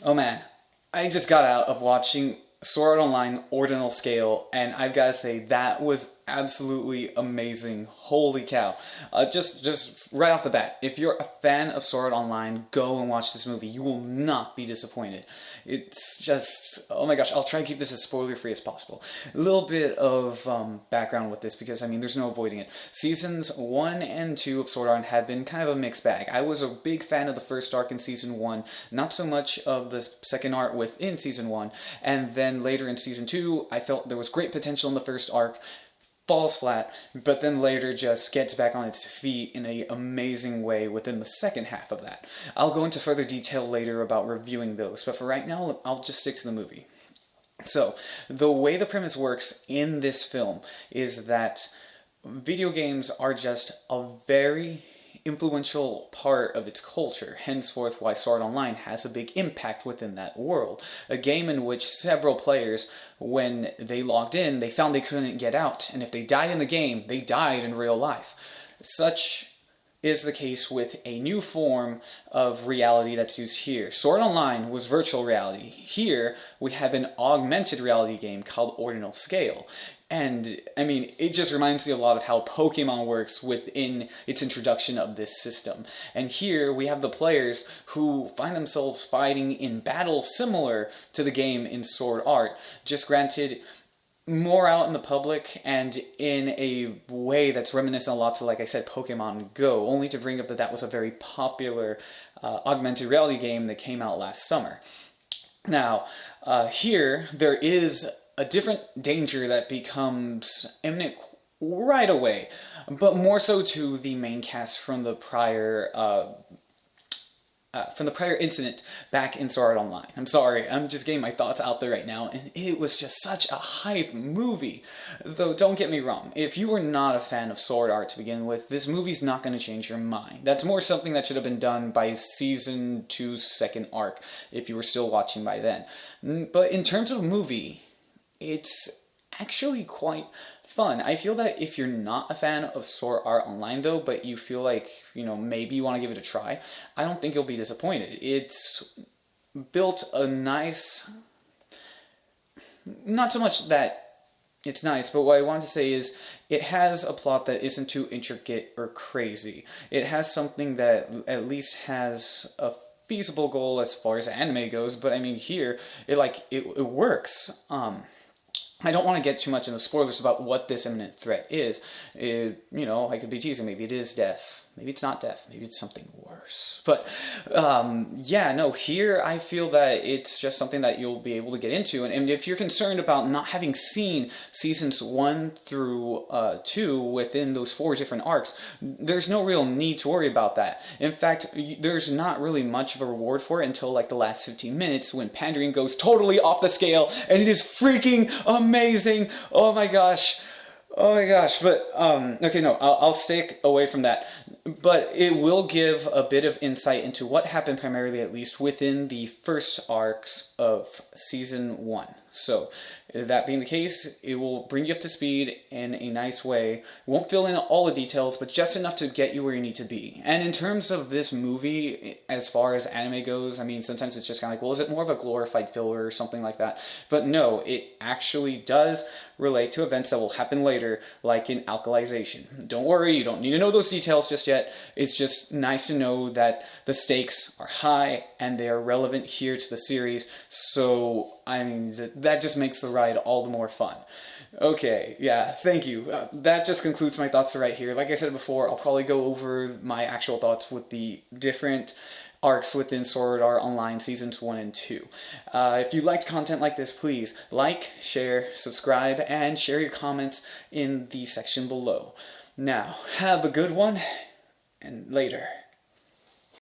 Oh man, I just got out of watching Sword Art Online Ordinal Scale, and I've got to say that was absolutely amazing. Holy cow! Just right off the bat, if you're a fan of Sword Art Online, go and watch this movie. You will not be disappointed. It's just, oh my gosh! I'll try to keep this as spoiler free as possible. A little bit of background with this because I mean, there's no avoiding it. Seasons 1 and 2 of Sword Art have been kind of a mixed bag. I was a big fan of the first arc in season 1, not so much of the second arc within season 1, and then later in season 2, I felt there was great potential in the first arc, falls flat, but then later just gets back on its feet in an amazing way within the second half of that. I'll go into further detail later about reviewing those, but for right now, I'll just stick to the movie. So, the way the premise works in this film is that video games are just a very influential part of its culture, henceforth why Sword Art Online has a big impact within that world. A game in which several players, when they logged in, they found they couldn't get out, and if they died in the game, they died in real life. Such is the case with a new form of reality that's used here. Sword Art Online was virtual reality. Here, we have an augmented reality game called Ordinal Scale. And, I mean, it just reminds me a lot of how Pokemon works within its introduction of this system. And here, we have the players who find themselves fighting in battles similar to the game in Sword Art, just granted more out in the public and in a way that's reminiscent a lot to, like I said, Pokemon Go, only to bring up that that was a very popular augmented reality game that came out last summer. Now, here, there is a different danger that becomes imminent right away, but more so to the main cast from the prior incident back in Sword Art Online. I'm sorry, I'm just getting my thoughts out there right now, and it was just such a hype movie. Though, don't get me wrong, if you were not a fan of Sword Art to begin with, this movie's not going to change your mind. That's more something that should have been done by Season 2's second arc, if you were still watching by then. But in terms of movie, it's actually quite fun. I feel that if you're not a fan of Sword Art Online though, but you feel like, maybe you want to give it a try, I don't think you'll be disappointed. It's built a nice, not so much that it's nice, but what I want to say is it has a plot that isn't too intricate or crazy. It has something that at least has a feasible goal as far as anime goes, but I mean here, it works. I don't want to get too much into spoilers about what this imminent threat is. I could be teasing. Maybe it is death. Maybe it's not death. Maybe it's something worse. But, here I feel that it's just something that you'll be able to get into. And if you're concerned about not having seen seasons 1 through 2 within those 4 different arcs, there's no real need to worry about that. In fact, there's not really much of a reward for it until like the last 15 minutes when pandering goes totally off the scale, and it is freaking amazing. Oh my gosh. But, okay, no, I'll stick away from that. But it will give a bit of insight into what happened primarily, at least, within the first arcs of Season 1. So, that being the case, it will bring you up to speed in a nice way. Won't fill in all the details, but just enough to get you where you need to be. And in terms of this movie, as far as anime goes, I mean, sometimes it's just kind of like, well, is it more of a glorified filler or something like that? But no, it actually does relate to events that will happen later, like in alkalization. Don't worry, you don't need to know those details just yet. It's just nice to know that the stakes are high and they are relevant here to the series. So, I mean, that just makes the ride all the more fun. Okay, yeah, thank you. That just concludes my thoughts right here. Like I said before, I'll probably go over my actual thoughts with the different arcs within Sword Art Online Seasons 1 and 2. If you liked content like this, please like, share, subscribe, and share your comments in the section below. Now, have a good one, and later.